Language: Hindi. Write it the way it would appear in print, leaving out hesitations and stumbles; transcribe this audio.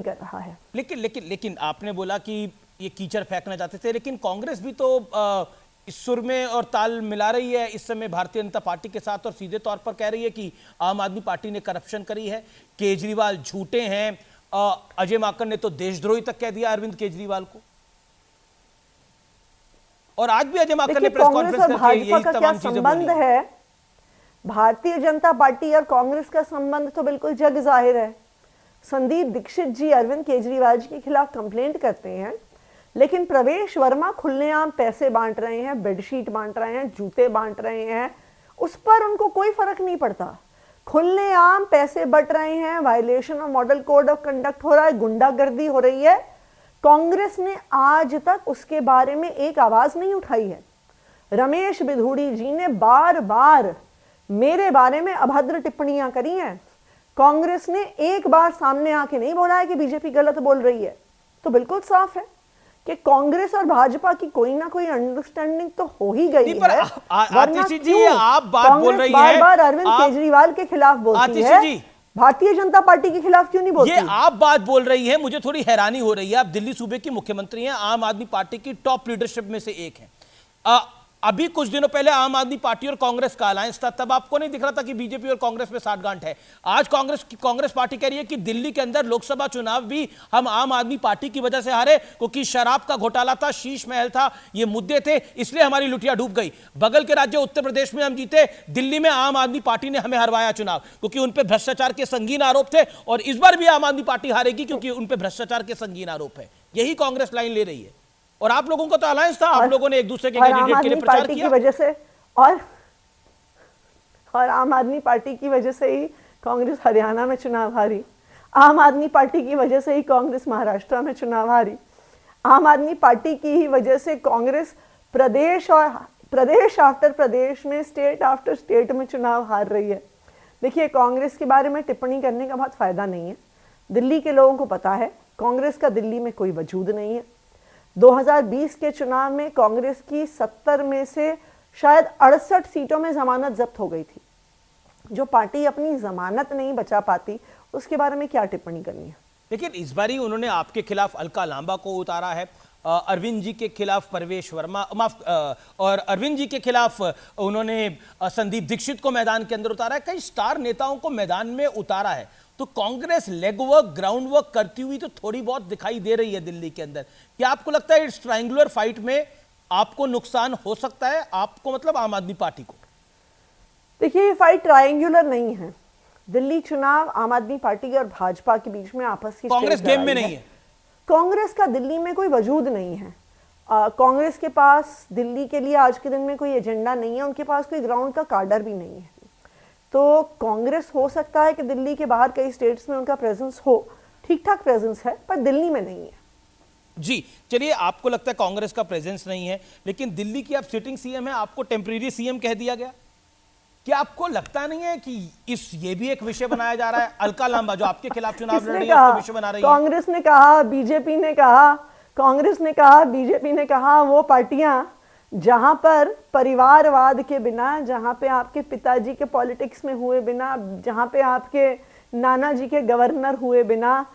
कर रहा है। लेकिन आपने बोला कि ये कीचड़ फेंकना चाहते थे, लेकिन कांग्रेस भी तो इस सुर में और ताल मिला रही है इस समय भारतीय जनता पार्टी के साथ, और सीधे तौर पर कह रही है कि आम आदमी पार्टी ने करप्शन करी है, केजरीवाल झूठे हैं। अजय माकन ने तो देशद्रोही तक कह दिया अरविंद केजरीवाल को, और आज भी अजय माकन ने प्रेस कॉन्फ्रेंस करके यही तमाम चीजें बोली है। भारतीय जनता पार्टी और कांग्रेस का संबंध तो बिल्कुल जग जाहिर है। संदीप दीक्षित जी अरविंद केजरीवाल जी के खिलाफ कंप्लेंट करते हैं, लेकिन प्रवेश वर्मा खुलेआम पैसे बांट रहे हैं, बेडशीट बांट रहे हैं, जूते बांट रहे हैं, उस पर उनको कोई फर्क नहीं पड़ता। खुलेआम पैसे बट रहे हैं, violation of model code of conduct हो रहा है, गुंडागर्दी हो रही है। कांग्रेस ने आज तक उसके बारे में एक आवाज नहीं उठाई है। रमेश बिधूड़ी जी ने बार बार मेरे बारे में अभद्र टिप्पणियां करी हैं। कांग्रेस ने एक बार सामने आके नहीं बोला है कि बीजेपी गलत बोल रही है। तो बिल्कुल साफ है कि कांग्रेस और भाजपा की कोई ना कोई अंडरस्टैंडिंग तो हो ही गई है। आतिशी जी, आप बात बोल रही हैं, बार बार अरविंद केजरीवाल के खिलाफ बोलती है, भारतीय जनता पार्टी के खिलाफ क्यों नहीं बोलती? ये आप बात बोल रही हैं, मुझे थोड़ी हैरानी हो रही है। आप दिल्ली सूबे की मुख्यमंत्री हैं, आम आदमी पार्टी की टॉप लीडरशिप में से एक हैं। अभी कुछ दिनों पहले आम आदमी पार्टी और कांग्रेस का अलायंस था, तब आपको नहीं दिख रहा था कि बीजेपी और कांग्रेस में साठगांठ है। आज कांग्रेस पार्टी कह रही है कि दिल्ली के अंदर लोकसभा चुनाव भी हम आम आदमी पार्टी की वजह से हारे, क्योंकि शराब का घोटाला था, शीश महल था, ये मुद्दे थे, इसलिए हमारी लुटिया डूब गई। बगल के राज्य उत्तर प्रदेश में हम जीते, दिल्ली में आम आदमी पार्टी ने हमें हरवाया चुनाव, क्योंकि उन पर भ्रष्टाचार के संगीन आरोप थे, और इस बार भी आम आदमी पार्टी हारेगी क्योंकि उन पर भ्रष्टाचार के संगीन आरोप है। यही कांग्रेस लाइन ले रही है। और आप लोगों का तो अलायंस था, आप लोगों ने एक दूसरे के कैंडिडेट के लिए प्रचार किया की वजह से, और आम आदमी पार्टी की वजह से ही कांग्रेस हरियाणा में चुनाव हारी। आम आदमी पार्टी की वजह से ही कांग्रेस महाराष्ट्र में चुनाव हारी। आम आदमी पार्टी की ही वजह से कांग्रेस प्रदेश आफ्टर प्रदेश में, स्टेट आफ्टर स्टेट में चुनाव हार रही है। देखिए, कांग्रेस के बारे में टिप्पणी करने का बहुत फायदा नहीं है। दिल्ली के लोगों को पता है कांग्रेस का दिल्ली में कोई वजूद नहीं है। 2020 के चुनाव में कांग्रेस की 70 में से शायद 68 सीटों में जमानत जब्त हो गई थी। जो पार्टी अपनी जमानत नहीं बचा पाती, उसके बारे में क्या टिप्पणी करनी है? लेकिन इस बार ही उन्होंने आपके खिलाफ अलका लांबा को उतारा है, अरविंद जी के खिलाफ परवेश वर्मा, और अरविंद जी के खिलाफ उन्होंने संदीप दीक्षित को मैदान के अंदर उतारा है, कई स्टार नेताओं को मैदान में उतारा है। तो Congress leg work, ground work करती हुई तो थोड़ी बहुत दिखाई दे रही है दिल्ली के अंदर। क्या आपको लगता है इस ट्रायंगुलर फाइट में आपको नुकसान हो सकता है, आपको मतलब आम आदमी पार्टी को? देखिए, ये फाइट ट्रायंगुलर नहीं है। दिल्ली चुनाव आम आदमी पार्टी और भाजपा के बीच में आपस की कांग्रेस गेम में नहीं है। कांग्रेस का दिल्ली में कोई वजूद नहीं है। कांग्रेस के पास दिल्ली के लिए आज के दिन में कोई एजेंडा नहीं है, उनके पास कोई ग्राउंड का कार्डर भी नहीं है। तो कांग्रेस हो सकता है कि दिल्ली के बाहर कई स्टेट्स में उनका प्रेजेंस हो, ठीक ठाक प्रेजेंस है, पर दिल्ली में नहीं है। जी चलिए, आपको लगता है कांग्रेस का प्रेजेंस नहीं है, लेकिन दिल्ली की आप सिटिंग सीएम है, आपको टेम्परेरी सीएम कह दिया गया। क्या आपको लगता नहीं है कि ये भी एक विषय बनाया जा रहा है? अलका लांबा जो आपके खिलाफ चुनाव लड़ रही है, उसको विषय बना रही है। कांग्रेस ने कहा, बीजेपी ने कहा, कांग्रेस ने कहा, बीजेपी ने कहा, वो पार्टियां जहां पर परिवारवाद के बिना, जहां पे आपके पिताजी के पॉलिटिक्स में हुए बिना, जहां पे आपके नाना जी के गवर्नर हुए बिना,